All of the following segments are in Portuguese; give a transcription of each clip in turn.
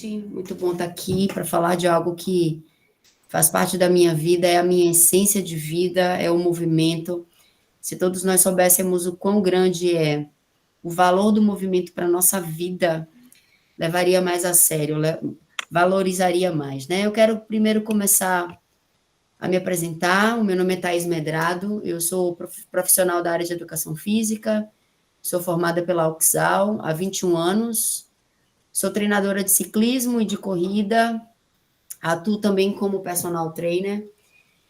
noite. Muito bom estar aqui para falar de algo que faz parte da minha vida, é a minha essência de vida, é o movimento. Se todos nós soubéssemos o quão grande é o valor do movimento para a nossa vida, levaria mais a sério, valorizaria mais, né? Eu quero primeiro começar a me apresentar. O meu nome é Thaís Medrado, eu sou profissional da área de educação física, sou formada pela UXAL há 21 anos, sou treinadora de ciclismo e de corrida, atuo também como personal trainer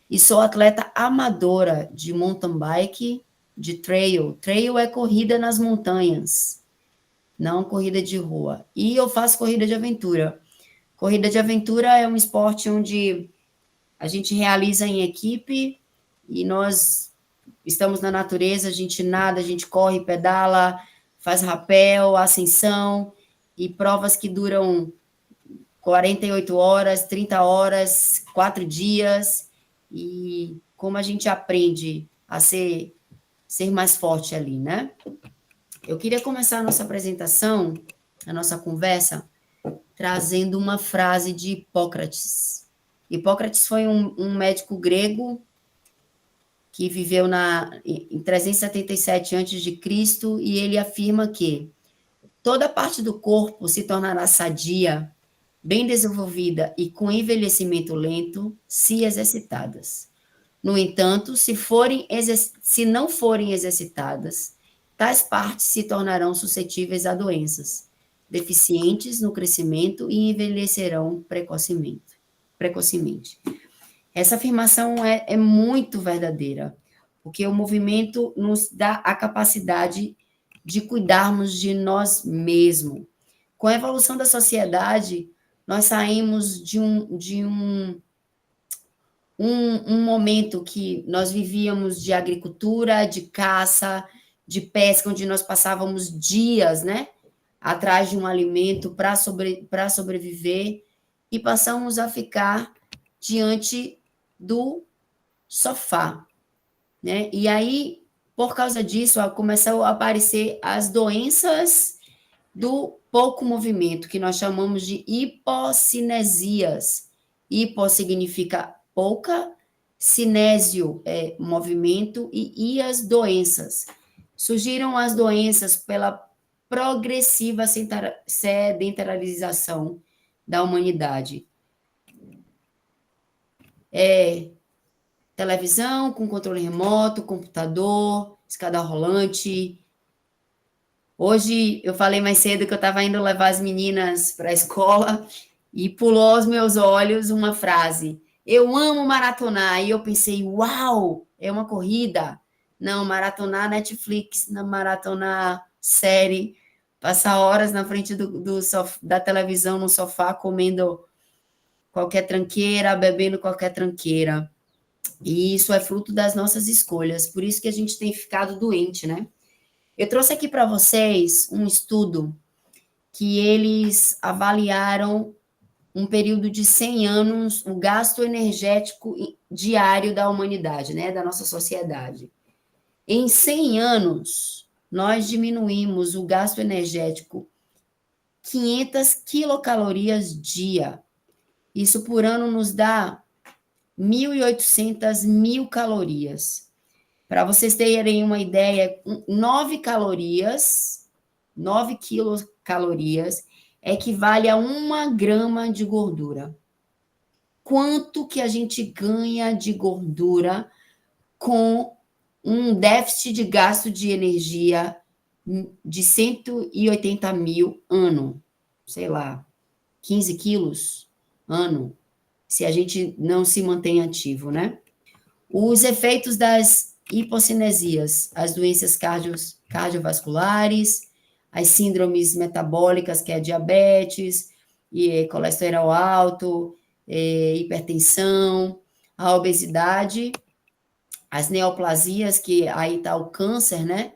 e sou atleta amadora de mountain bike, de trail. Trail é corrida nas montanhas, não corrida de rua. E eu faço corrida de aventura. Corrida de aventura é um esporte onde a gente realiza em equipe e nós estamos na natureza, a gente nada, a gente corre, pedala, faz rapel, ascensão e provas que duram 48 horas, 30 horas, 4 dias, e como a gente aprende a ser mais forte ali, né? Eu queria começar a nossa apresentação, a nossa conversa, trazendo uma frase de Hipócrates. Hipócrates foi um médico grego que viveu em 377 a.C., e ele afirma que toda parte do corpo se tornará sadia, bem desenvolvida e com envelhecimento lento, se exercitadas. No entanto, se não forem exercitadas, tais partes se tornarão suscetíveis a doenças, deficientes no crescimento e envelhecerão precocemente. Essa afirmação é muito verdadeira, porque o movimento nos dá a capacidade de cuidarmos de nós mesmos. Com a evolução da sociedade, nós saímos de um momento que nós vivíamos de agricultura, de caça, de pesca, onde nós passávamos dias, né, atrás de um alimento para sobreviver, e passamos a ficar diante do sofá, né? E aí, por causa disso, começou a aparecer as doenças do pouco movimento, que nós chamamos de hipocinesias. Hipo significa pouca, cinésio é movimento, e as doenças. Surgiram as doenças pela progressiva sedentarização da humanidade. Televisão com controle remoto, computador, escada rolante. Hoje, eu falei mais cedo que eu estava indo levar as meninas para a escola e pulou aos meus olhos uma frase: eu amo maratonar. E eu pensei, uau, é uma corrida? Não, maratonar Netflix, maratonar série, passar horas na frente da televisão, no sofá, comendo qualquer tranqueira, bebendo qualquer tranqueira. E isso é fruto das nossas escolhas, por isso que a gente tem ficado doente, né? Eu trouxe aqui para vocês um estudo que eles avaliaram um período de 100 anos, o gasto energético diário da humanidade, né, da nossa sociedade. Em 100 anos, nós diminuímos o gasto energético 500 quilocalorias dia. Isso por ano nos dá 1.800 calorias. Para vocês terem uma ideia, 9 quilocalorias, equivale a 1 grama de gordura. Quanto que a gente ganha de gordura com um déficit de gasto de energia de 180 mil ano? Sei lá, 15 quilos ano, se a gente não se mantém ativo, né? Os efeitos das hipocinesias, as doenças cardiovasculares, as síndromes metabólicas, que é diabetes, e colesterol alto, hipertensão, a obesidade, as neoplasias, que aí está o câncer, né?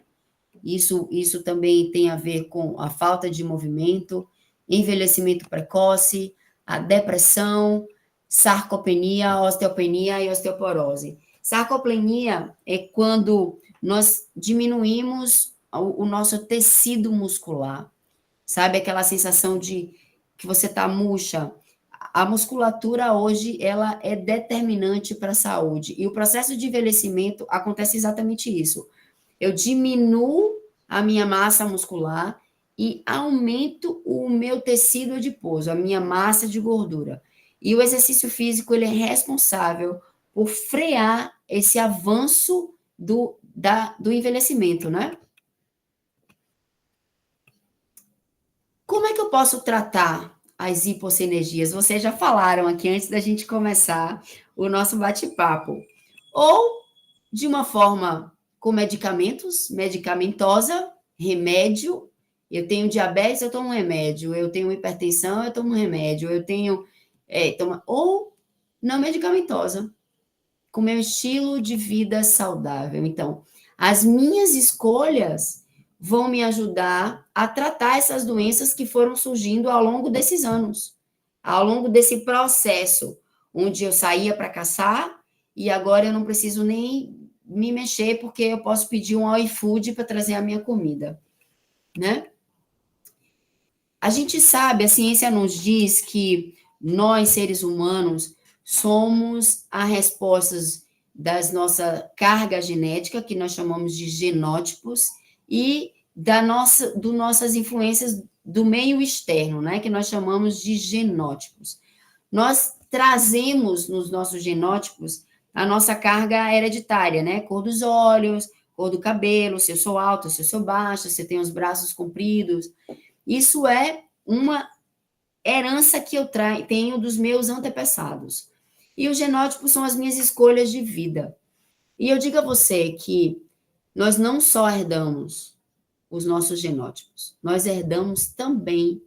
Isso também tem a ver com a falta de movimento, envelhecimento precoce, a depressão, sarcopenia, osteopenia e osteoporose. Sarcopenia é quando nós diminuímos o nosso tecido muscular, sabe? Aquela sensação de que você está murcha. A musculatura hoje, ela é determinante para a saúde. E o processo de envelhecimento acontece exatamente isso. Eu diminuo a minha massa muscular e aumento o meu tecido adiposo, a minha massa de gordura. E o exercício físico, ele é responsável por frear esse avanço do envelhecimento, né? Como é que eu posso tratar as hipossinergias? Vocês já falaram aqui antes da gente começar o nosso bate-papo. Ou de uma forma com medicamentos, medicamentosa, remédio. Eu tenho diabetes, eu tomo remédio. Eu tenho hipertensão, eu tomo remédio. Eu tenho. Ou não medicamentosa, com meu estilo de vida saudável. Então, as minhas escolhas vão me ajudar a tratar essas doenças que foram surgindo ao longo desses anos, ao longo desse processo, onde eu saía para caçar e agora eu não preciso nem me mexer porque eu posso pedir um iFood para trazer a minha comida, né? A gente sabe, a ciência nos diz que nós, seres humanos, somos a resposta das nossa carga genética, que nós chamamos de genótipos, e do nossas influências do meio externo, né, que nós chamamos de genótipos. Nós trazemos nos nossos genótipos a nossa carga hereditária, né, cor dos olhos, cor do cabelo, se eu sou alta, se eu sou baixa, se eu tenho os braços compridos. Isso é uma herança que eu tenho dos meus antepassados. E os genótipos são as minhas escolhas de vida. E eu digo a você que nós não só herdamos os nossos genótipos, nós herdamos também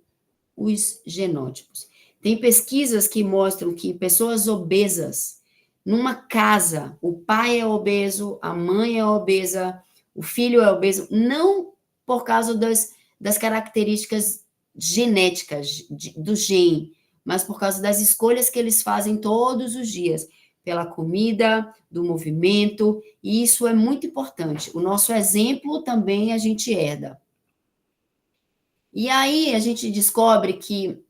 os genótipos. Tem pesquisas que mostram que pessoas obesas, numa casa, o pai é obeso, a mãe é obesa, o filho é obeso, não por causa das características genéticas do gene, mas por causa das escolhas que eles fazem todos os dias, pela comida, do movimento, e isso é muito importante. O nosso exemplo também a gente herda. E aí a gente descobre que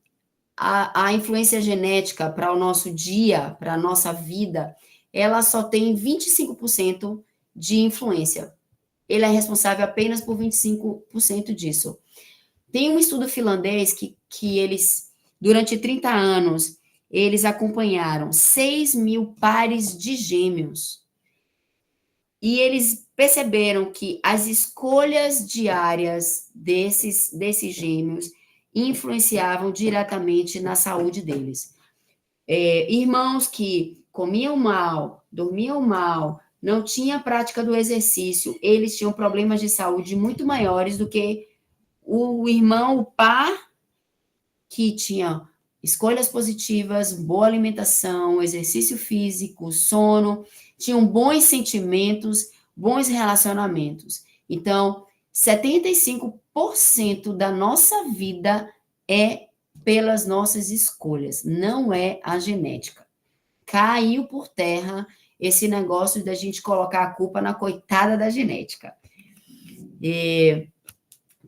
a influência genética para o nosso dia, para a nossa vida, ela só tem 25% de influência. Ele é responsável apenas por 25% disso. Tem um estudo finlandês que eles, durante 30 anos, eles acompanharam 6.000 pares de gêmeos. E eles perceberam que as escolhas diárias desses gêmeos influenciavam diretamente na saúde deles. Irmãos que comiam mal, dormiam mal, não tinham prática do exercício, eles tinham problemas de saúde muito maiores do que o irmão, o par, que tinha escolhas positivas, boa alimentação, exercício físico, sono, tinham bons sentimentos, bons relacionamentos. Então, 75% da nossa vida é pelas nossas escolhas, não é a genética. Caiu por terra esse negócio da gente colocar a culpa na coitada da genética.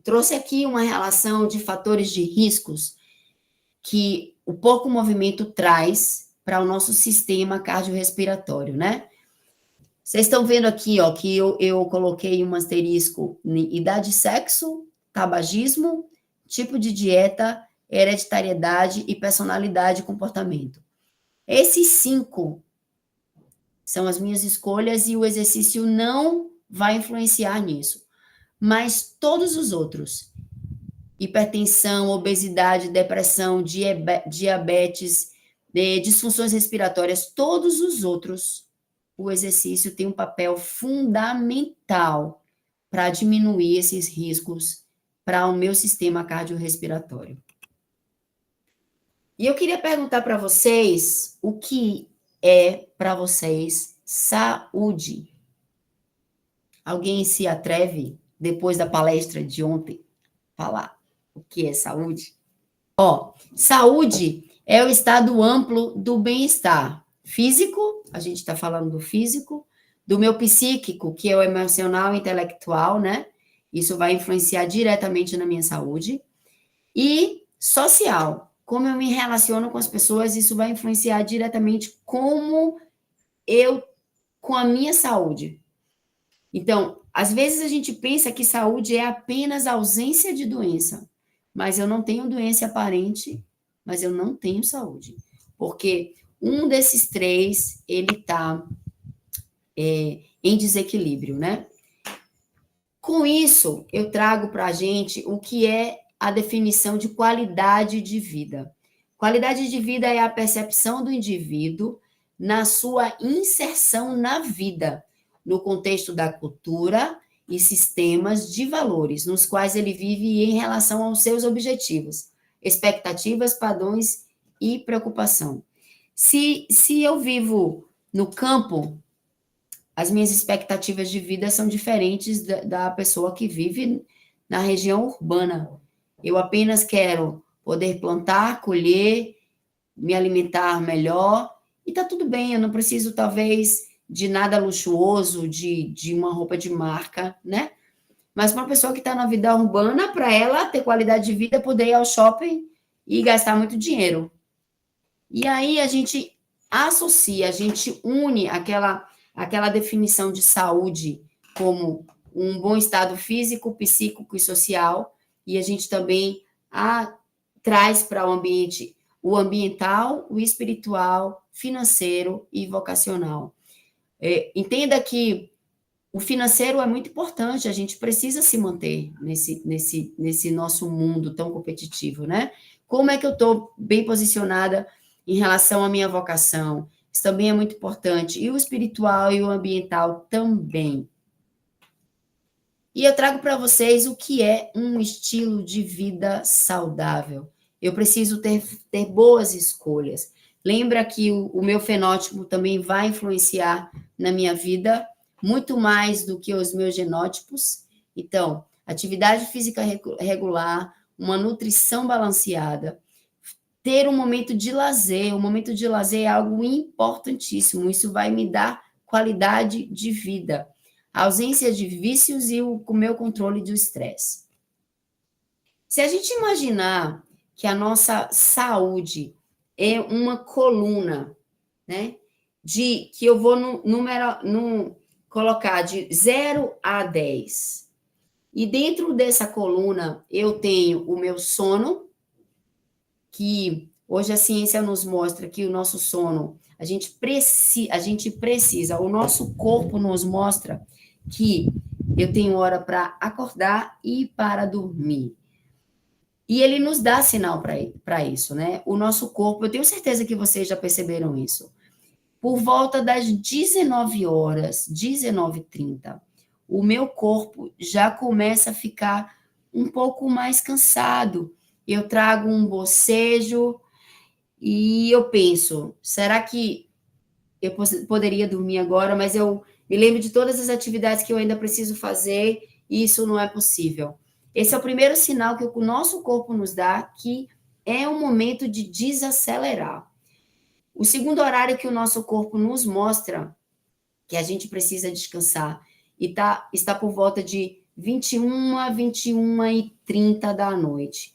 Trouxe aqui uma relação de fatores de riscos que o pouco movimento traz para o nosso sistema cardiorrespiratório, né? Vocês estão vendo aqui, ó, que eu coloquei um asterisco em idade, sexo, tabagismo, tipo de dieta, hereditariedade e personalidade e comportamento. Esses 5 são as minhas escolhas e o exercício não vai influenciar nisso. Mas todos os outros, hipertensão, obesidade, depressão, diabetes, disfunções respiratórias, todos os outros, o exercício tem um papel fundamental para diminuir esses riscos para o meu sistema cardiorrespiratório. E eu queria perguntar para vocês o que é para vocês saúde. Alguém se atreve, depois da palestra de ontem, falar o que é saúde? Saúde é o estado amplo do bem-estar físico, a gente está falando do físico, do meu psíquico, que é o emocional e intelectual, né? Isso vai influenciar diretamente na minha saúde. E social, como eu me relaciono com as pessoas, isso vai influenciar diretamente com a minha saúde. Então, às vezes a gente pensa que saúde é apenas ausência de doença, mas eu não tenho doença aparente, mas eu não tenho saúde, porque um desses três, ele está em desequilíbrio, né? Com isso, eu trago para a gente o que é a definição de qualidade de vida. Qualidade de vida é a percepção do indivíduo na sua inserção na vida, no contexto da cultura e sistemas de valores, nos quais ele vive em relação aos seus objetivos, expectativas, padrões e preocupação. Se eu vivo no campo, as minhas expectativas de vida são diferentes da pessoa que vive na região urbana. Eu apenas quero poder plantar, colher, me alimentar melhor, e tá tudo bem, eu não preciso, talvez, de nada luxuoso, de uma roupa de marca, né? Mas para uma pessoa que está na vida urbana, para ela ter qualidade de vida, é poder ir ao shopping e gastar muito dinheiro. E aí a gente associa, a gente une aquela definição de saúde como um bom estado físico, psíquico e social, e a gente também traz para o ambiente o ambiental, o espiritual, financeiro e vocacional. Entenda que o financeiro é muito importante, a gente precisa se manter nesse nosso mundo tão competitivo, né? Como é que eu estou bem posicionada em relação à minha vocação? Isso também é muito importante. E o espiritual e o ambiental também. E eu trago para vocês o que é um estilo de vida saudável. Eu preciso ter boas escolhas. Lembra que o meu fenótipo também vai influenciar na minha vida, muito mais do que os meus genótipos. Então, atividade física regular, uma nutrição balanceada, ter um momento de lazer. O momento de lazer é algo importantíssimo. Isso vai me dar qualidade de vida. A ausência de vícios e o meu controle do estresse. Se a gente imaginar que a nossa saúde é uma coluna, né? Que eu vou colocar de 0 a 10. E dentro dessa coluna eu tenho o meu sono, que hoje a ciência nos mostra que o nosso sono, a gente precisa, o nosso corpo nos mostra que eu tenho hora para acordar e para dormir. E ele nos dá sinal para isso, né? O nosso corpo, eu tenho certeza que vocês já perceberam isso. Por volta das 19 horas, 19h30, o meu corpo já começa a ficar um pouco mais cansado. Eu trago um bocejo e eu penso, será que eu poderia dormir agora? Mas eu me lembro de todas as atividades que eu ainda preciso fazer e isso não é possível. Esse é o primeiro sinal que o nosso corpo nos dá, que é um momento de desacelerar. O segundo horário que o nosso corpo nos mostra que a gente precisa descansar e está por volta de 21 a 21h30 da noite.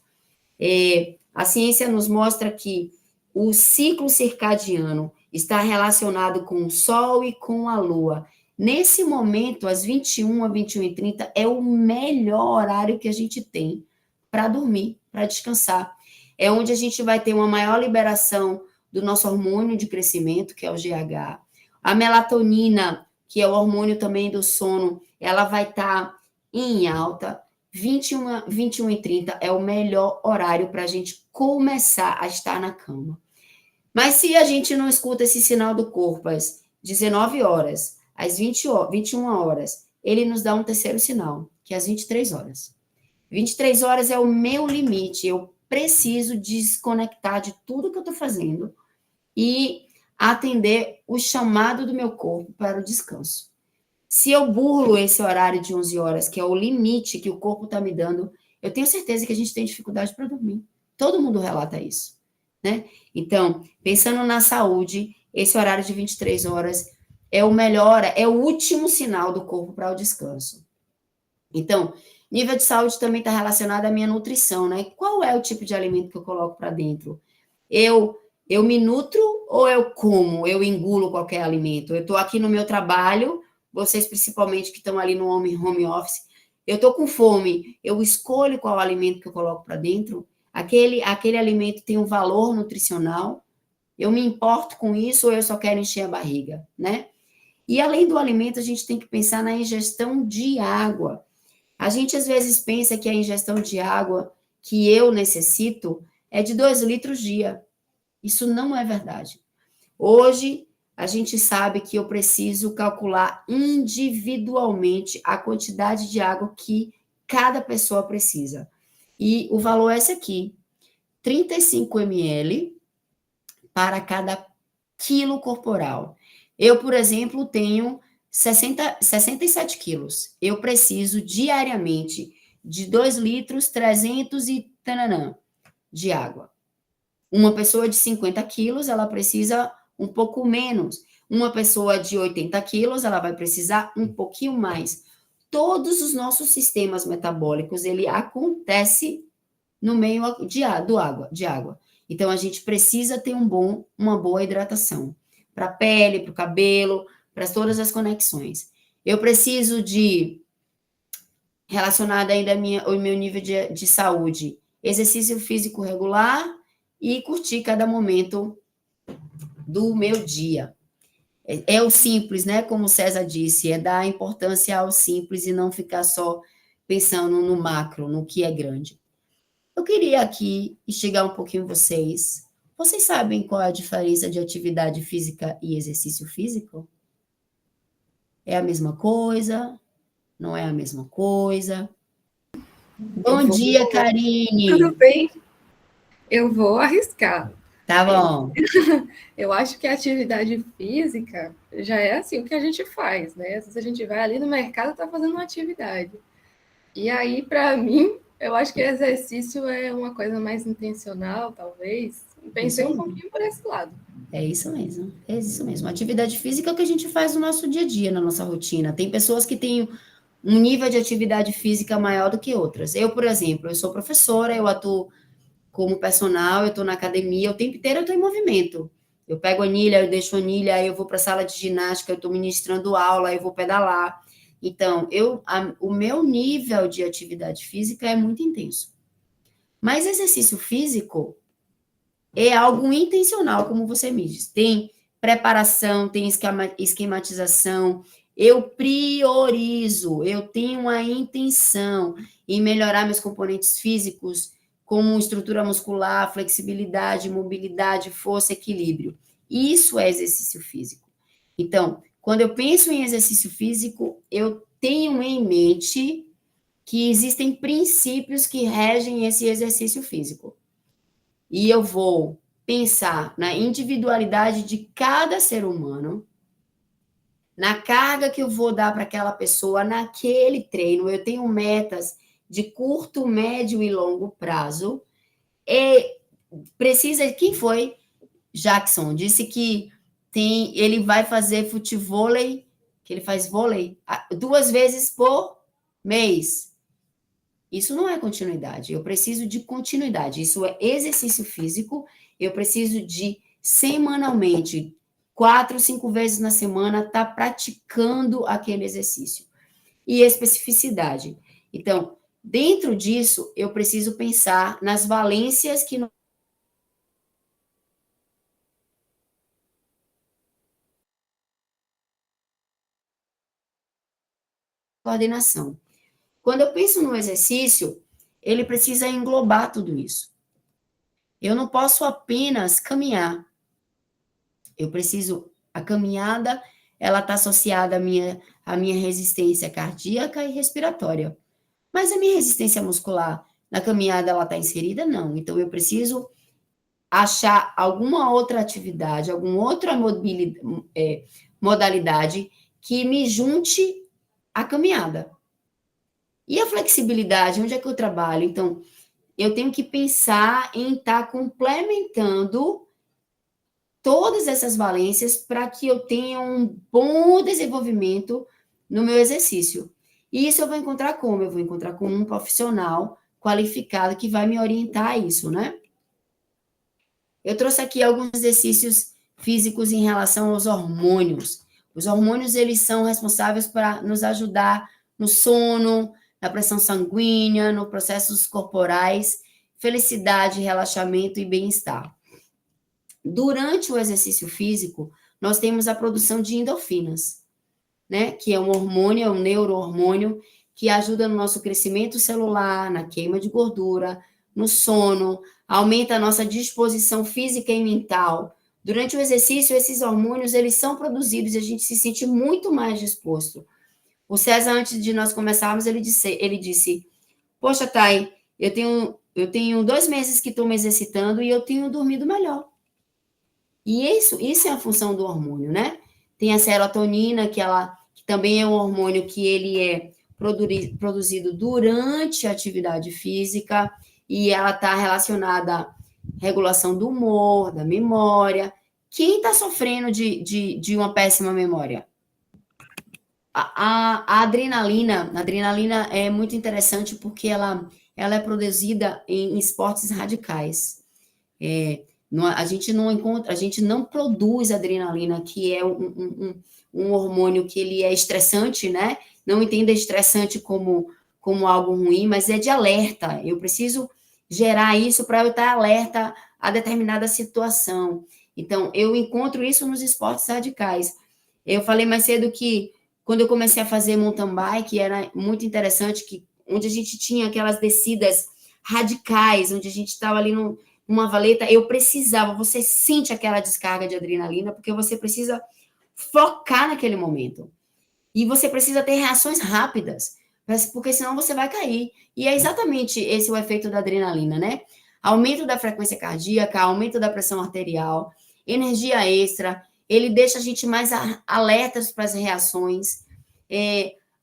A ciência nos mostra que o ciclo circadiano está relacionado com o Sol e com a Lua. Nesse momento, às 21 a 21h30, é o melhor horário que a gente tem para dormir, para descansar. É onde a gente vai ter uma maior liberação do nosso hormônio de crescimento, que é o GH. A melatonina, que é o hormônio também do sono, ela vai estar em alta. 21h30 é o melhor horário para a gente começar a estar na cama. Mas se a gente não escuta esse sinal do corpo às 19 horas, às 21 horas, ele nos dá um terceiro sinal, que é às 23 horas. 23 horas é o meu limite, eu preciso desconectar de tudo que eu estou fazendo e atender o chamado do meu corpo para o descanso. Se eu burlo esse horário de 11 horas, que é o limite que o corpo está me dando, eu tenho certeza que a gente tem dificuldade para dormir. Todo mundo relata isso, né? Então, pensando na saúde, esse horário de 23 horas é o melhor, é o último sinal do corpo para o descanso. Então, nível de saúde também está relacionado à minha nutrição, né? Qual é o tipo de alimento que eu coloco para dentro? Eu me nutro ou eu como? Eu engulo qualquer alimento? Eu estou aqui no meu trabalho, vocês principalmente que estão ali no home office, eu estou com fome, eu escolho qual alimento que eu coloco para dentro? Aquele alimento tem um valor nutricional? Eu me importo com isso ou eu só quero encher a barriga, né? E além do alimento, a gente tem que pensar na ingestão de água. A gente às vezes pensa que a ingestão de água que eu necessito é de 2 litros dia. Isso não é verdade. Hoje, a gente sabe que eu preciso calcular individualmente a quantidade de água que cada pessoa precisa. E o valor é esse aqui: 35 ml para cada quilo corporal. Eu, por exemplo, tenho 67 quilos. Eu preciso diariamente de 2 litros 300 e tananã de água. Uma pessoa de 50 quilos, ela precisa um pouco menos. Uma pessoa de 80 quilos, ela vai precisar um pouquinho mais. Todos os nossos sistemas metabólicos, ele acontece no meio de água. Então, a gente precisa ter uma boa hidratação. Para a pele, para o cabelo, para todas as conexões. Eu preciso de, relacionado ainda ao meu nível de saúde, exercício físico regular e curtir cada momento do meu dia. É o simples, né? Como o César disse, é dar importância ao simples e não ficar só pensando no macro, no que é grande. Eu queria aqui instigar um pouquinho vocês. Vocês sabem qual é a diferença de atividade física e exercício físico? É a mesma coisa? Não é a mesma coisa? Eu Bom vou. dia, Tudo Karine. bem? Eu vou arriscar. Tá Eu, bom. eu acho que a atividade física já é assim o que a gente faz, né? Às vezes a gente vai ali no mercado e tá fazendo uma atividade. E aí, para mim, eu acho que exercício é uma coisa mais intencional, talvez. Isso Pensei um mesmo. pouquinho por esse lado. É isso mesmo. É isso mesmo. Atividade física é o que a gente faz no nosso dia a dia, na nossa rotina. Tem pessoas que têm um nível de atividade física maior do que outras. Eu, por exemplo, eu sou professora, eu atuo como personal, eu estou na academia, o tempo inteiro eu estou em movimento. Eu pego anilha, eu deixo anilha, aí eu vou para a sala de ginástica, eu estou ministrando aula, eu vou pedalar. Então, o meu nível de atividade física é muito intenso. Mas exercício físico é algo intencional, como você me diz. Tem preparação, tem esquematização. Eu priorizo, eu tenho a intenção em melhorar meus componentes físicos, como estrutura muscular, flexibilidade, mobilidade, força, equilíbrio. Isso é exercício físico. Então, quando eu penso em exercício físico, eu tenho em mente que existem princípios que regem esse exercício físico. E eu vou pensar na individualidade de cada ser humano, na carga que eu vou dar para aquela pessoa naquele treino. Eu tenho metas de curto, médio e longo prazo. E precisa. Quem foi? Jackson disse que ele vai fazer futevôlei, que ele faz vôlei 2 vezes por mês. Isso não é continuidade. Eu preciso de continuidade. Isso é exercício físico. Eu preciso de semanalmente, 4, 5 vezes na semana, estar praticando aquele exercício. E especificidade. Então, dentro disso, eu preciso pensar nas valências que coordenação. Quando eu penso no exercício, ele precisa englobar tudo isso. Eu não posso apenas caminhar. Eu preciso, a caminhada, ela está associada à minha resistência cardíaca e respiratória. Mas a minha resistência muscular, na caminhada, ela está inserida? Não. Então, eu preciso achar alguma outra atividade, alguma outra modalidade que me junte à caminhada. E a flexibilidade, onde é que eu trabalho? Então, eu tenho que pensar em estar complementando todas essas valências para que eu tenha um bom desenvolvimento no meu exercício. E isso eu vou encontrar como? Eu vou encontrar com um profissional qualificado que vai me orientar a isso, né? Eu trouxe aqui alguns exercícios físicos em relação aos hormônios. Os hormônios, eles são responsáveis para nos ajudar no sono, na pressão sanguínea, nos processos corporais, felicidade, relaxamento e bem-estar. Durante o exercício físico, nós temos a produção de endorfinas, né? Que é um hormônio, é um neurohormônio que ajuda no nosso crescimento celular, na queima de gordura, no sono, aumenta a nossa disposição física e mental. Durante o exercício, esses hormônios, eles são produzidos e a gente se sente muito mais disposto. O César, antes de nós começarmos, ele disse, poxa, Thay, eu tenho 2 meses que estou me exercitando e eu tenho dormido melhor. E isso é a função do hormônio, né? Tem a serotonina, que também é um hormônio que ele é produzido durante a atividade física, e ela está relacionada à regulação do humor, da memória. Quem está sofrendo de uma péssima memória? A adrenalina é muito interessante porque ela é produzida em esportes radicais. A gente não produz adrenalina, que é um hormônio que ele é estressante, né? Não entenda estressante como algo ruim, mas é de alerta. Eu preciso gerar isso para eu estar alerta a determinada situação. Então, eu encontro isso nos esportes radicais. Eu falei mais cedo que quando eu comecei a fazer mountain bike, era muito interessante, onde a gente tinha aquelas descidas radicais, onde a gente estava ali numa valeta, você sente aquela descarga de adrenalina, porque você precisa focar naquele momento. E você precisa ter reações rápidas, porque senão você vai cair. E é exatamente esse o efeito da adrenalina, né? Aumento da frequência cardíaca, aumento da pressão arterial, energia extra, ele deixa a gente mais alertas para as reações,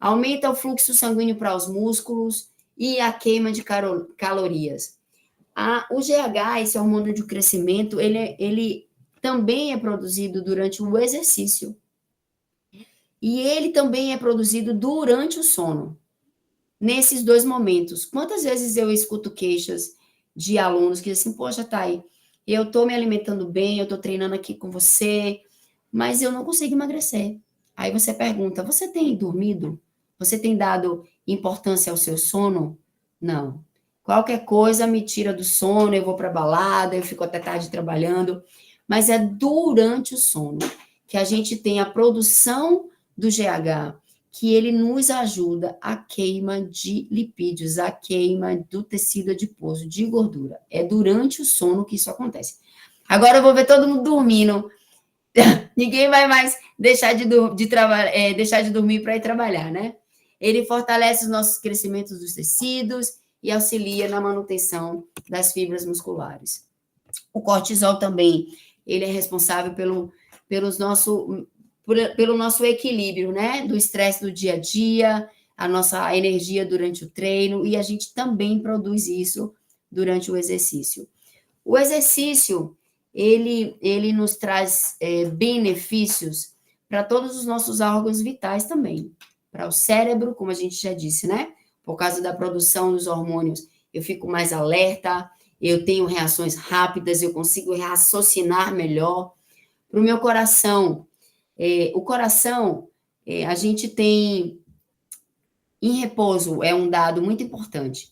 aumenta o fluxo sanguíneo para os músculos e a queima de calorias. O GH, esse hormônio de crescimento, ele também é produzido durante o exercício. E ele também é produzido durante o sono. Nesses 2 momentos. Quantas vezes eu escuto queixas de alunos que dizem assim, poxa, Thay, eu estou me alimentando bem, eu estou treinando aqui com você, mas eu não consigo emagrecer. Aí você pergunta, você tem dormido? Você tem dado importância ao seu sono? Não. Qualquer coisa me tira do sono, eu vou para a balada, eu fico até tarde trabalhando, mas é durante o sono que a gente tem a produção do GH, que ele nos ajuda a queima de lipídios, a queima do tecido adiposo, de gordura. É durante o sono que isso acontece. Agora eu vou ver todo mundo dormindo. Ninguém vai mais deixar de dormir para ir trabalhar, né? Ele fortalece os nossos crescimentos dos tecidos e auxilia na manutenção das fibras musculares. O cortisol também, ele é responsável pelo nosso equilíbrio, né? Do estresse do dia a dia, a nossa energia durante o treino, e a gente também produz isso durante o exercício. O exercício, ele nos traz benefícios para todos os nossos órgãos vitais também. Para o cérebro, como a gente já disse, né? Por causa da produção dos hormônios, eu fico mais alerta, eu tenho reações rápidas, eu consigo raciocinar melhor. Para o meu coração, o coração, a gente tem em repouso, é um dado muito importante,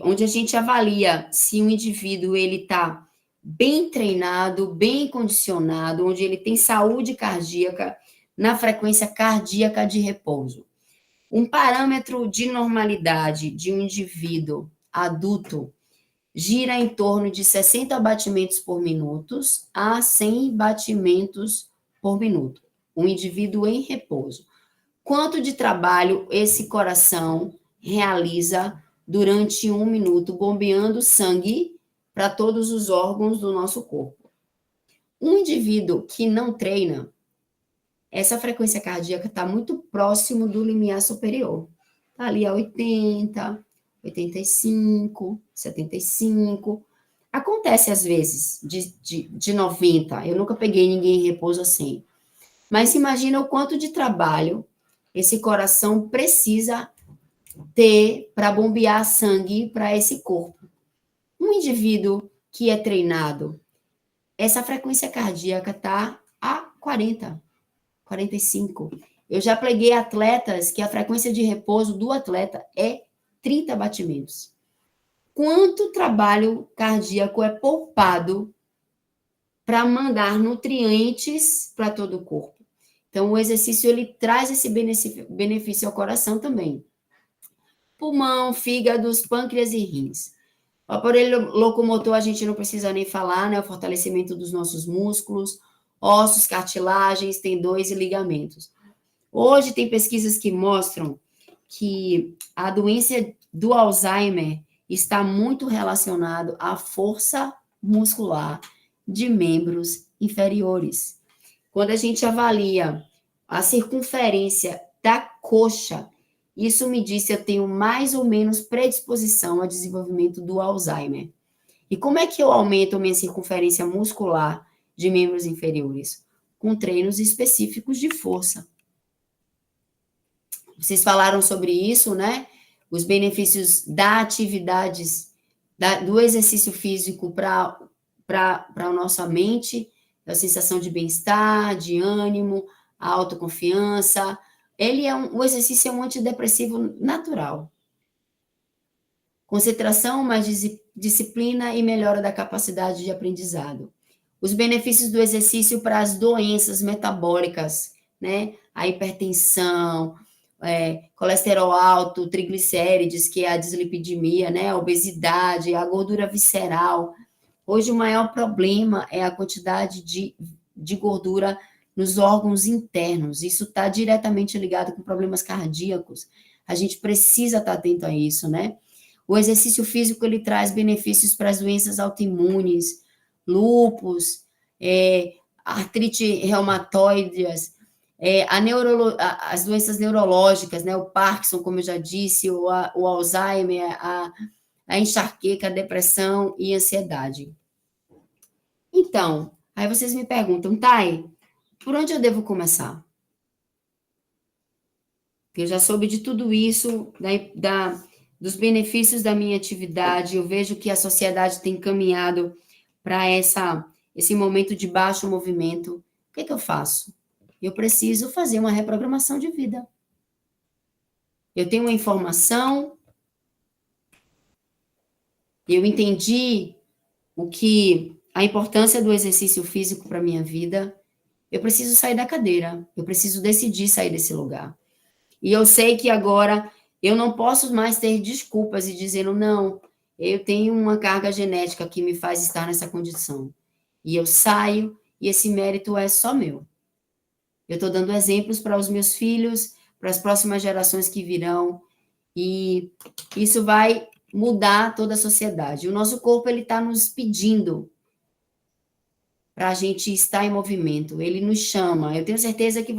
onde a gente avalia se um indivíduo ele está bem treinado, bem condicionado, onde ele tem saúde cardíaca na frequência cardíaca de repouso. Um parâmetro de normalidade de um indivíduo adulto gira em torno de 60 batimentos por minuto a 100 batimentos por minuto. Um indivíduo em repouso. Quanto de trabalho esse coração realiza durante 1 minuto, bombeando sangue para todos os órgãos do nosso corpo? Um indivíduo que não treina, essa frequência cardíaca está muito próximo do limiar superior. Está ali a 80, 85, 75. Acontece às vezes de 90. Eu nunca peguei ninguém em repouso assim. Mas imagina o quanto de trabalho esse coração precisa ter para bombear sangue para esse corpo. Um indivíduo que é treinado, essa frequência cardíaca está a 40, 45. Eu já peguei atletas que a frequência de repouso do atleta é 30 batimentos. Quanto trabalho cardíaco é poupado para mandar nutrientes para todo o corpo? Então, o exercício, ele traz esse benefício ao coração também. Pulmão, fígados, pâncreas e rins. O aparelho locomotor, a gente não precisa nem falar, né? O fortalecimento dos nossos músculos, ossos, cartilagens, tendões e ligamentos. Hoje tem pesquisas que mostram que a doença do Alzheimer está muito relacionado à força muscular de membros inferiores. Quando a gente avalia a circunferência da coxa, isso me diz se eu tenho mais ou menos predisposição ao desenvolvimento do Alzheimer. E como é que eu aumento a minha circunferência muscular de membros inferiores? Com treinos específicos de força. Vocês falaram sobre isso, né? Os benefícios da atividades, do exercício físico para a nossa mente, a sensação de bem-estar, de ânimo, a autoconfiança. O exercício é um antidepressivo natural. Concentração, mais disciplina e melhora da capacidade de aprendizado. Os benefícios do exercício para as doenças metabólicas, né? A hipertensão, colesterol alto, triglicérides, que é a dislipidemia, né? A obesidade, a gordura visceral. Hoje o maior problema é a quantidade de gordura nos órgãos internos. Isso está diretamente ligado com problemas cardíacos. A gente precisa estar atento a isso, né? O exercício físico, ele traz benefícios para as doenças autoimunes, lúpus, artrite reumatoides, as doenças neurológicas, né? O Parkinson, como eu já disse, o Alzheimer, a enxaqueca, a depressão e a ansiedade. Então, aí vocês me perguntam, Thay, por onde eu devo começar? Eu já soube de tudo isso, dos benefícios da minha atividade, eu vejo que a sociedade tem caminhado para esse momento de baixo movimento. O que eu faço? Eu preciso fazer uma reprogramação de vida. Eu tenho uma informação, eu entendi a importância do exercício físico para a minha vida, eu preciso sair da cadeira, eu preciso decidir sair desse lugar. E eu sei que agora eu não posso mais ter desculpas e dizendo, não, eu tenho uma carga genética que me faz estar nessa condição. E eu saio, e esse mérito é só meu. Eu estou dando exemplos para os meus filhos, para as próximas gerações que virão, e isso vai mudar toda a sociedade. O nosso corpo, ele está nos pedindo para a gente estar em movimento, ele nos chama. Eu tenho certeza que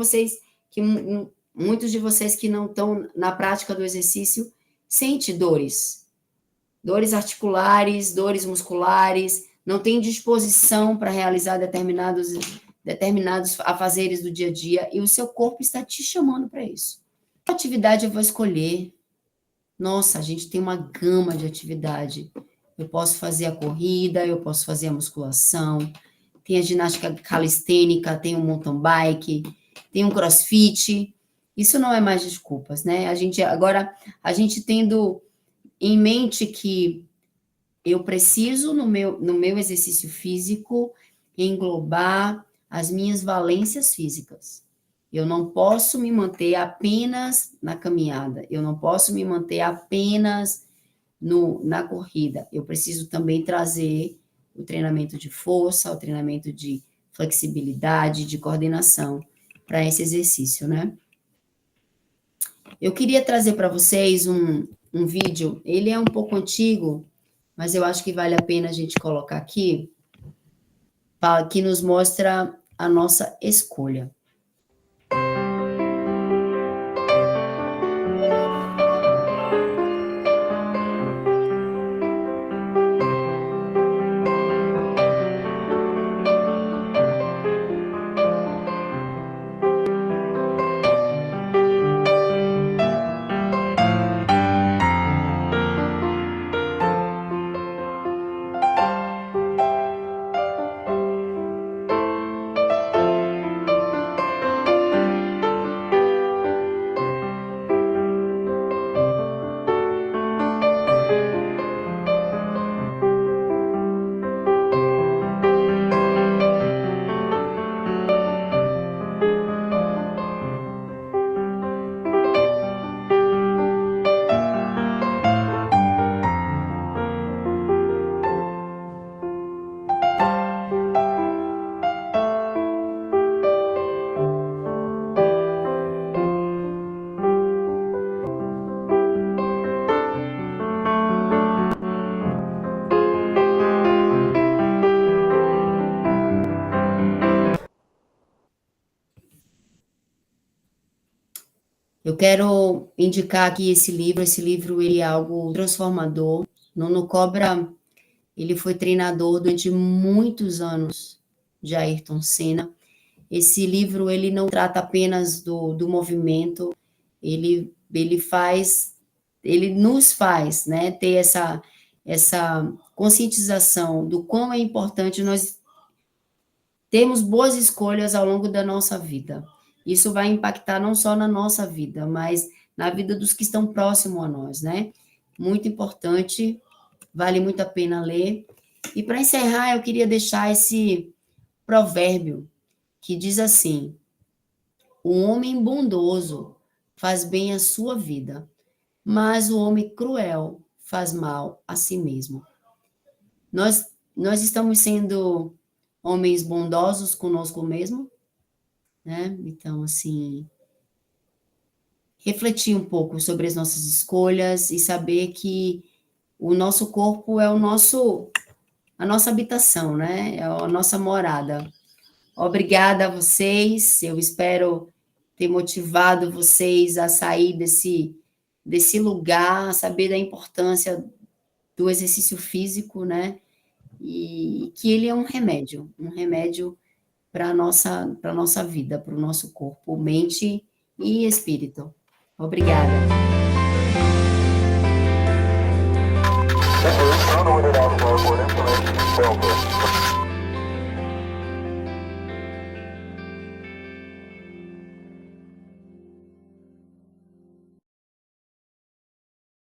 muitos de vocês que não estão na prática do exercício sentem dores articulares, dores musculares, não tem disposição para realizar determinados afazeres do dia a dia, e o seu corpo está te chamando para isso. Que atividade eu vou escolher? Nossa, a gente tem uma gama de atividade. Eu posso fazer a corrida, eu posso fazer a musculação, tem a ginástica calistênica, tem o mountain bike, tem o crossfit. Isso não é mais desculpas, né? A gente tendo em mente que eu preciso, no meu exercício físico, englobar as minhas valências físicas. Eu não posso me manter apenas na caminhada, eu não posso me manter apenas na corrida. Eu preciso também trazer o treinamento de força, o treinamento de flexibilidade, de coordenação para esse exercício, né? Eu queria trazer para vocês um vídeo, ele é um pouco antigo, mas eu acho que vale a pena a gente colocar aqui, que nos mostra a nossa escolha. Eu quero indicar aqui esse livro ele é algo transformador. Nuno Cobra, ele foi treinador durante muitos anos de Ayrton Senna. Esse livro, ele não trata apenas do movimento, ele nos faz, né, ter essa conscientização do quão é importante nós termos boas escolhas ao longo da nossa vida. Isso vai impactar não só na nossa vida, mas na vida dos que estão próximos a nós, né? Muito importante, vale muito a pena ler. E para encerrar, eu queria deixar esse provérbio que diz assim: o homem bondoso faz bem à sua vida, mas o homem cruel faz mal a si mesmo. Nós estamos sendo homens bondosos conosco mesmo, né? Então, assim, refletir um pouco sobre as nossas escolhas e saber que o nosso corpo é a nossa habitação, né? É a nossa morada. Obrigada a vocês. Eu espero ter motivado vocês a sair desse lugar, a saber da importância do exercício físico, né? E que ele é um remédio para a nossa vida, para o nosso corpo, mente e espírito. Obrigada. This is Toronto International Airport information.